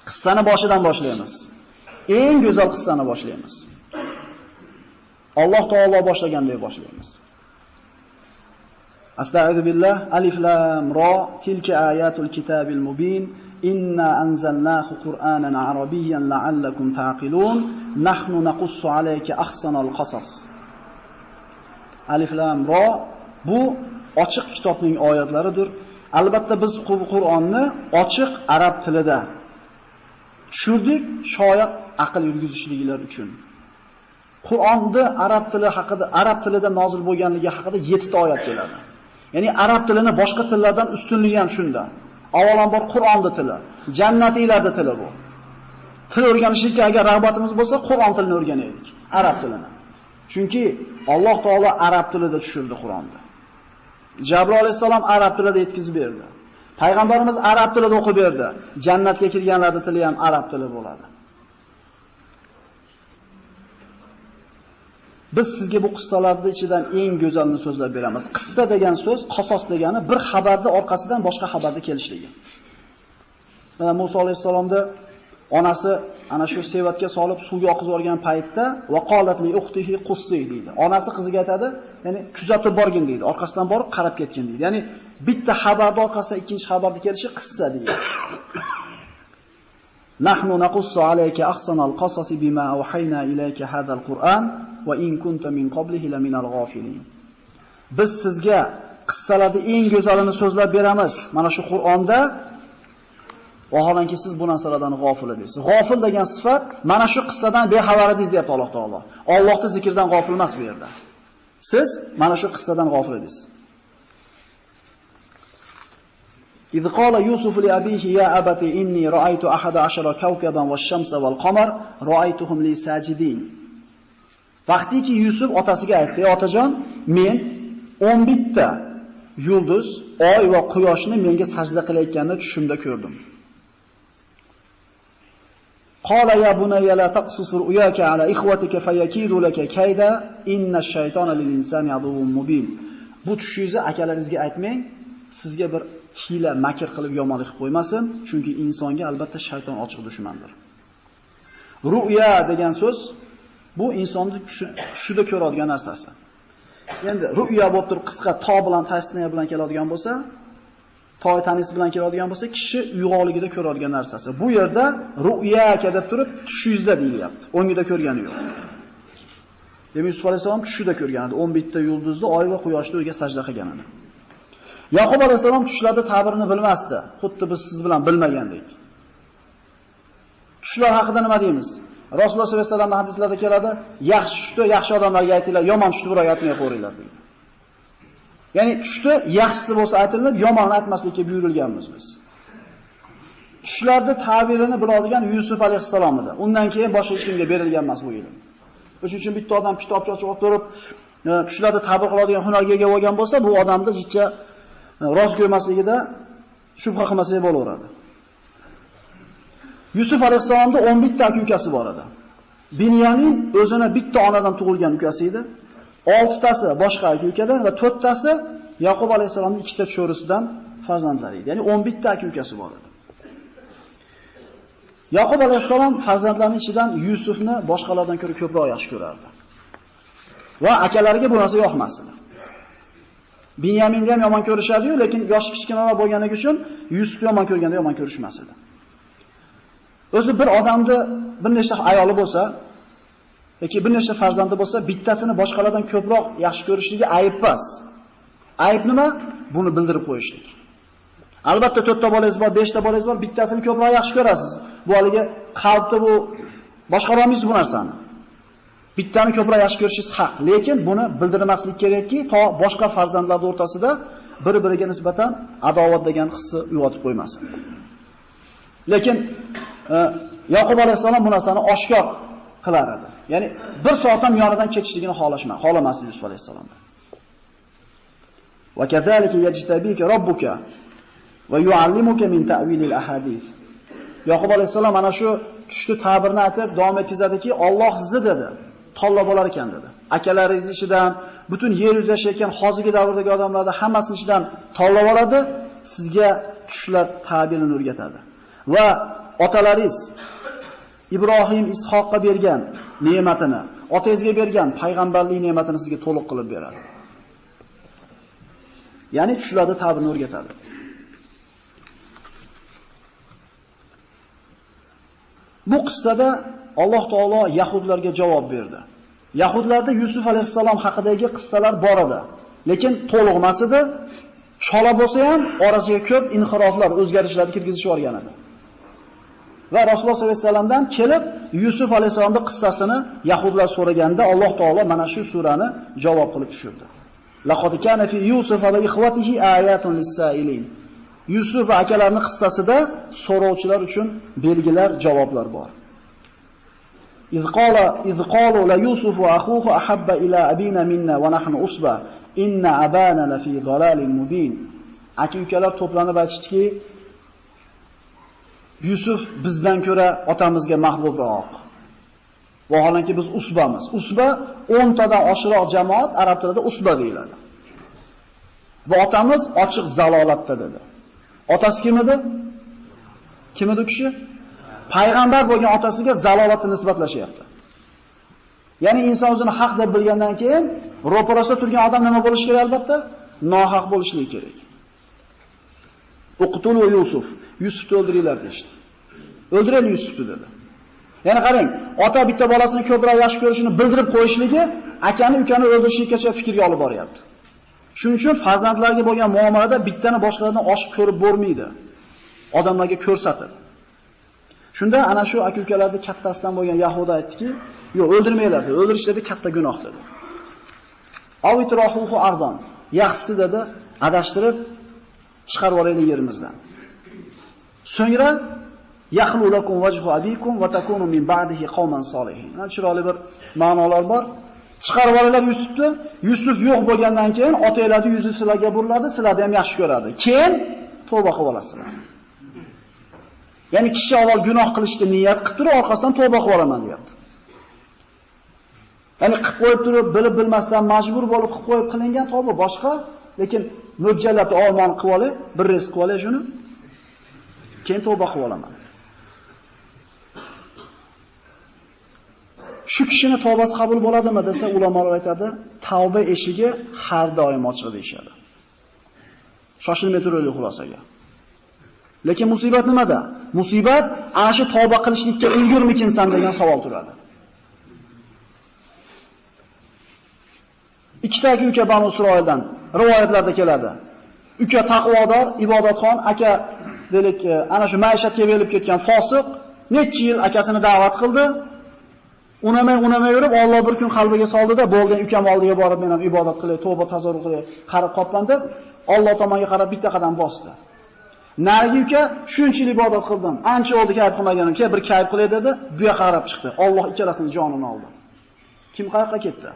Qissani boshidan boshlaymiz. Eng go'zal qissani boshlaymiz. Alloh taolo boshlagandek boshlaymiz. Astagfirullah. Alif lam ra tilka ayatul kitabil mubin inna anzalnahu qur'anan arabiyyan la'allakum ta'qilun nahnu naqussu alayka ahsanal qasas. Alif lam ra bu ochiq kitobning oyatlaridir. Albatta biz Qur'onni ochiq arab tilida tushirdik, shoyat aql yurgizishliklar uchun. Qur'onda arab tilida nozil bo'lganligi haqida 7 ta oyat keladi. Ya'ni arab tilini boshqa tillardan ustunligi ham shunda. Avvalambor Qur'onda tili, jannatiylarda tili bu. Til o'rganishga agar rag'batimiz bo'lsa, Qur'on tilini o'rganaylik, arab tilini. Chunki Alloh taolo arab tilida tushirdi Qur'onni. Jabroil alayhisalom arab tilida yetkazib berdi. Payg'ambarimiz arab tilida o'qib berdi. Jannatga kirganlarning tili ham arab tili bo'ladi. Biz sizga bu qissalarning ichidan eng go'zalini so'zlab beramiz. Qissa degan so'z, qasos degani bir xabarni orqasidan boshqa xabarni kelishligi. Mana Musa alayhisalomda onasi ana shu sevatga solib suvga oqizib yuborgan paytda vaqolatli uxtihi qussi deydi. Onasi qiziga aytadi, ya'ni kuzatib borgin deydi. Orqasidan borib qarab ketgin deydi. Ya'ni bitta xabarning orqasidan ikkinchi xabarni kelishi qissa deydi. Nahnu naqussu alayka ahsanal qasasi bima awhayna ilayka hadal Qur'an va in kunta min qablihi laminal ghafilin. Biz sizga qissalarning eng go'zalini so'zlab beramiz. Mana shu Qur'onda vaholanki siz bu narsalardan g'ofil edingiz. G'ofil degan sifat mana shu qissadan bexabar edingiz deyapti Alloh taolo. Allohning zikridan g'ofil emas bu yerda. Siz mana shu qissadan g'ofil edingiz. إذ قال يوسف لأبيه يا أبتي إني رأيت 11 كوكبا والشمس والقمر رأيتهم لي ساجدين. Vaqtiki Yusuf otasiga aytdi, "Ey otajon, men 11 ta yulduz, oy va quyoshni menga sajda qilayotganini tushimda ko'rdim." Qala ya bunayya la taqsus ru'yaka ala ikhwatika fayakidu laka kayda inna ash-shaytona lil-insani aduwwun mubin. Bu tushingizni akalaringizga aytmang, sizga bir hiyla, makr qilib yomonlik qilib qo'ymasin, chunki insonga albatta shayton ochiq dushmandir. Ru'ya degan so'z bu insonni tushida ko'radigan narsasi. Endi ru'ya bo'lib turib qisqa to bilan tasniya bilan keladigan bo'lsa, toy tanis bilan keladigan bo'lsa, kishi uyg'onligida ko'radigan narsasi. Bu yerda ru'ya deb turib tushingizda deyilyapti. O'ngida ko'rgani yo'q. Demak Yusuf alayhisalom tushida ko'rgan edi. 11 ta yulduzni, oy va quyoshni o'ziga sajda qilganini. Yaqub alayhisalom tushlarda ta'birini bilmasdi. Xuddi biz siz bilan bilmagandek. Tushlar haqida nima deymiz? Rasululloh sollallohu alayhi vasallamning hadislarida keladi, yaxshi tushdi, yaxshi odamlarga aytinglar, yomon tushdi biroq aytmay qo'yinglar deydi. Ya'ni tushdi yaxshisi bo'lsa aytilib, yomonni aytmaslikka buyurilganmiz biz. Tushlarda ta'birini biladigan Yusuf alayhisalom edi. Undan keyin boshqa hech kimga berilgan emas bu ilm. Shuning uchun bitta odam kitobcha ochib o'tirib, tushlarda ta'bir qiladigan hunarga ega bo'lgan bo'lsa, bu odamni jichcha rost ko'rmasligida shubha qilmasak bo'laveradi. Yusuf alayhisalomda 11 ta ukasi bor edi. Binyamin o'zini bitta onadan tug'ilgan ukasi edi. 6 tasi boshqa ukadan va 4 tasi Yaqub alayhisalomning ikkita cho'risidan farzandlari edi. Ya'ni 11 ta ukasi bor edi. Yaqub alayhisalom farzandlarining ichidan Yusufni boshqalardan ko'ra ko'proq yaxshi ko'rardi. Va akalariga bu narsa yoqmas edi. Binyaminni ham yomon ko'rishadi-yu, lekin yoshi kichkinaroq bo'lganligi uchun Yusufni yomon ko'rganda yomon ko'rishmas edi. O'zi bir odamni bir nechta ayoli bo'lsa, yoki bir nechta farzandi bo'lsa, bittasini boshqalardan ko'proq yaxshi ko'rishligi ayb emas. Ayb nima? Buni bildirib qo'yishlik. Albatta 4 ta bolangiz bor, 5 ta bolangiz bor, bittasini ko'proq yaxshi ko'rasiz. Bu haliga qalbda bu boshqara olmaysiz bu narsani. Bittani ko'proq yaxshi ko'rishingiz haq, lekin buni bildirmaslik kerakki, to boshqa farzandlar o'rtasida bir-biriga nisbatan adovat degan hissi uyg'otib qo'ymasin. Lekin Yaqub alayhisalom bu narsani oshkor qilar edi. Ya'ni bir soat ham yonidan ketishligini xohlamasdi Yusuf alayhisalom. Va kazalika yajtabika robbuka va yuallimuka min ta'vilil ahadith. Yaqub alayhisalom ana shu tushdi ta'birni aytib davom etkazadiki, Alloh sizni dedi, tanlab olar ekan dedi. Akalaringiz ichidan, butun yer yuzida yashayotgan hozirgi davrdagi odamlarda hammasining ichidan tanlab oladi, sizga tushlar ta'birini o'rgatadi. Va otalaringiz Ibrohim Ishoqqa bergan ne'matini, otangizga bergan payg'ambarlik ne'matini sizga to'liq qilib beradi. Ya'ni tushlarda ta'birni o'rgatadi. Bu qissada Alloh taolo yahudlarga javob berdi. Yahudlarda Yusuf alayhisalom haqidagi qissalar bor edi, lekin to'liq emas edi. Chola bo'lsa ham orasiga ko'p inxiroflar, o'zgarishlarni kirgizib yuborgan edi. Va Rasululloh sollallohu alayhi vasallamdan kelib Yusuf alayhisalomning qissasini yahudlar so'raganda Alloh taolo mana shu surani javob qilib tushirdi. Laqad kana fi Yusuf va ikhwatihi ayatun lis-sailin. Yusuf va akalarining qissasida so'rovchilar uchun belgilar, javoblar bor. İz qalu la Yusuf va akhuhu ahabba ila abina minna va nahnu usba inna abana la fi dalalin mubin. Aka-ukalar to'planib aytishdiki, Yusuf bizdan ko'ra otamizga mahbubroq. Vaholanki biz usbamiz. Usba 10 tadan oshiroq jamoat arab tilida usba deyiladi. Va otamiz ochiq zalolatda dedi. Otasi kim edi? Kim edi kishi? Payg'ambar bo'lgan otasiga zalolatni nisbatlashyapti. Ya'ni inson o'zini haq deb bilgandan keyin ro'parasida turgan odam nima bo'lishi kerak albatta? Nohaq bo'lishligi kerak. Uqtulu Yusuf. Yusufni o'ldiringlar deydi. O'ldiraylik Yusufni dedi. Ya'ni qarang, ota bitta bolasini ko'proq yaxshi ko'rishini bildirib qo'yishligi akani ukani o'ldirishgacha fikrga olib boryapti. Shuning uchun farzandlarga bo'lgan muomalada bittani boshqalardan oshib ko'rib bo'lmaydi. Odamlarga ko'rsatib. Shunda ana shu aka-ukalarning kattasidan bo'lgan Yahuda aytdiki, "Yo'q, o'ldirmanglar" dedi. O'ldirishda katta gunoh dedi. Avitrohuhu ardon. Yaxshisi dedi, adashtirib chiqarib yuboraylik yerimizdan. So'ngra yaqulu lakum wajhu abikum va takunu min ba'dihi qauman solihin. Mana chiroyli bir ma'nolar bor. Chiqarib yuboraylar Yusufni. Yusuf yo'q bo'lgandan keyin otanglarning yuzi sizlarga buriladi, sizlarni ham yaxshi ko'radi. Keyin tavba qilib olasizlar. Ya'ni kishi avval gunoh qilishni niyat qilib turib, orqasidan tavba qilib olaman deyapti. Ya'ni qilib qo'yib turib, bilib bilmasdan majbur bo'lib qilib qo'yib qilingan tavba boshqa, lekin mo'ljallab olmon qilib olay, bir rizq qilib olay shuni. Keyin tavba qilib olaman. Shu kishining tavbasi qabul bo'ladimi desa, ulamolar aytadi, tavba eshigi har doim ochiq deyshadi. Shoshilmay turaylik xulosaga. Lekin musibat nimada? Musibat ana shu tavba qilishlikka ulgurmikinsan degan savol turadi. Ikkita uka Banu Isroildan rivoyatlarda keladi. Uka taqvodor, ibodatxon, aka delik ana shu maishatga berilib ketgan fosiq, necha yil akasini da'vat qildi. Unamay yurib, Alloh bir kun qalbiga soldida, bo'lgan ukam oldiga borib, men ham ibodat qilay, tavba tazarru qilay, qarib qoplan deb, Alloh tomonga qarab bitta qadam bosdi. Narigi uka shunchalik ibodat qildim, ancha oldi kayf qilmaganim, bir kayf qilay dedi, bu yoqqa qarab chiqdi. Alloh ikkalasini jonini oldi. Kim qayoqqa ketdi?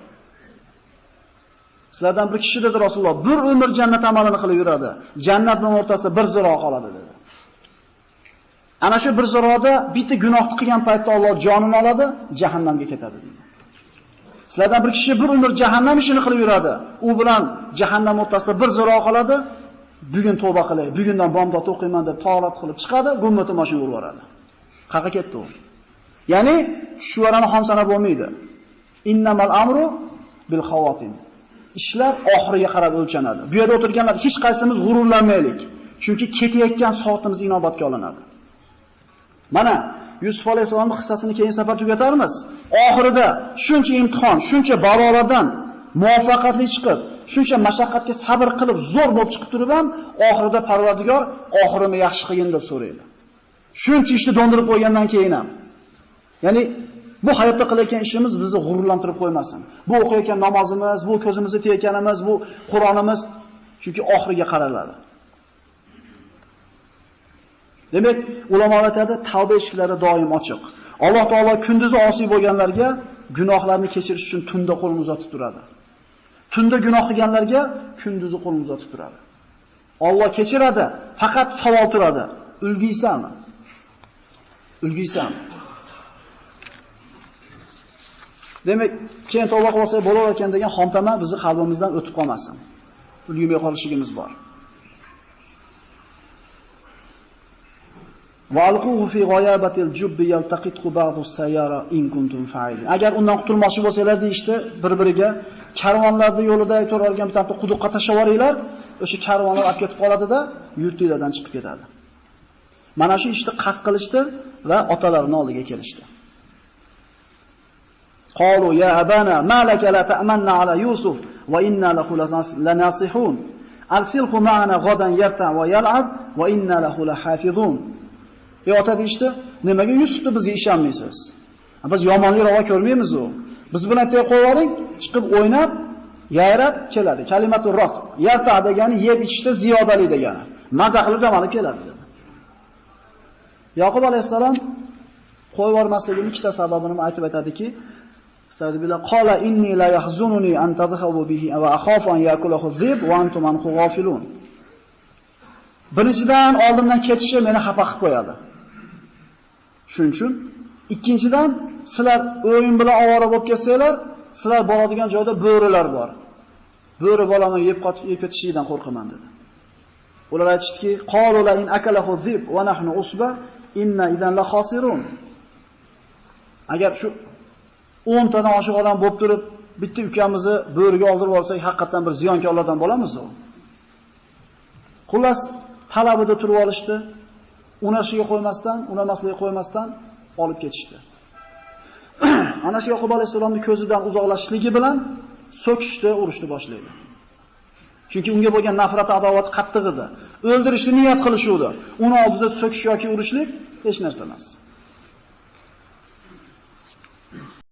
Sizlardan bir kishi dedi Rasululloh, bir umr jannat amalini qilib yuradi. Jannatning o'rtasida bir ziro qoladi dedi. Ana shu bir ziroda bitta gunohni qilgan paytda Alloh jonini oladi, jahannamga ketadi dedi. Sizlardan bir kishi bir umr jahannam ishini qilib yuradi. U bilan jahannam o'rtasida bir ziro qoladi. Bugun tavba qilay, bugundan bomdod o'qiyman deb tahorat qilib chiqadi, gummati mashina urib yuboradi. Qayerga ketdi u? Ya'ni shularni ham sanab bo'lmaydi. Innamal amru bil xawatim. Ishlar oxiriga qarab o'lchanadi. Bu yerda o'tirganlar hech qaysimiz g'ururlanmaylik. Chunki ketayotgan soatimiz inobatga olinadi. Mana Yusuf alayhisolamning qissasini keyin safar tugatarmiz. Oxirida shuncha imtihon, shuncha balolardan muvaffaqiyatli chiqib, shuncha mashaqqatga sabr qilib zo'r bo'lib chiqib turib ham oxirida Parvardigor oxirimni yaxshi qilgin deb so'raydi. Shuncha ishni dondirib qo'ygandan keyin ham. Ya'ni bu hayotda qilayotgan ishimiz bizni g'ururlantirib qo'ymasin. Bu o'qiyotgan namozimiz, bu ko'zimizni tiyayotganimiz, bu Qur'onimiz chunki oxiriga qaraladi. Demak, ulamolar aytadi, tavba eshiklari doim ochiq. Alloh taolo kunduzi osiy bo'lganlarga gunohlarni kechirish uchun tunda qo'lini uzatib turadi. Tunda gunoh qilganlarga kunduzi qo'lini uzatib turadi. Alloh kechiradi, faqat savol turadi. Ulgiysanmi? Ulgiysanmi? Demak, keyin tavba qilsak bo'lar ekan degan xontama bizni qalbimizdan o'tib qolmasin. Ulgimay qolishimiz bor. Va alquhu fi ghayabatil jubbi yaltaqithu ba'du as-sayyara in kuntum fa'ilin. Agar undan qutulmoqchi bo'lsanglar deyishdi, bir-biriga karvonlarda yo'lida turargan bitta quduqqa tashlaveringlar, o'sha karvonlar olib ketib qoladida, yurtinglardan chiqib ketadi. Mana shu ishni qasd qilishdi va otalarining oldiga kelishdi. Qalu ya abana ma laka la ta'manna ala Yusuf va inna lahu lanasihun. Arsilhu ma'ana ghadan yarta va yal'ab va inna lahu lahafizun. Ota deydi, nimaga Yusufni bizga ishonmaysiz? Biz yomonlik ravo ko'rmaymiz u. Biz bilan tey qo'ying, chiqib o'ynab, yayrab keladi. Kalimatu roq. Yarta degani yeb ichishda ziyodalik degani. Maza qilib dam olib keladi dedi. Yaqub alayhisalom qo'yib yubormasligining ikkita sababini aytib aytadiki, Astagfirullah qala inni la yahzununi an tadhhabu bihi va akhafu an yakulahu dhib wa antum anhu ghafilun. Birinchidan oldimdan ketishi meni xafa qilib qo'yadi. Shuning uchun ikkinchidan sizlar o'yin bilan ovora bo'lib kelsanglar, sizlar boradigan joyda bo'rilar bor. Bo'ri bolamni yeb ketishidan qo'rqaman dedi. Ular aytishdiki, qalu la in akalahu dhib wa nahnu usba inna idan la khasirun. Agar shu 10 tadan oshiq odam bo'lib turib, bitta ukamizni bo'riga oldirib olsak, haqiqatan bir ziyonkorlardan bo'lamiz u. Xullas, talabida turib olishdi. Unashiga qo'ymasdan, unamasligiga qo'ymasdan olib ketishdi. Ana shu Yaqub alayhisolamning ko'zidan uzoqlashishligi bilan so'kishdi, urishni boshlaydi. Chunki unga bo'lgan nafrat, adovat qattiq edi. O'ldirishni niyat qilishuvdi. Uni oldida so'kish yoki urishlik hech narsa emas.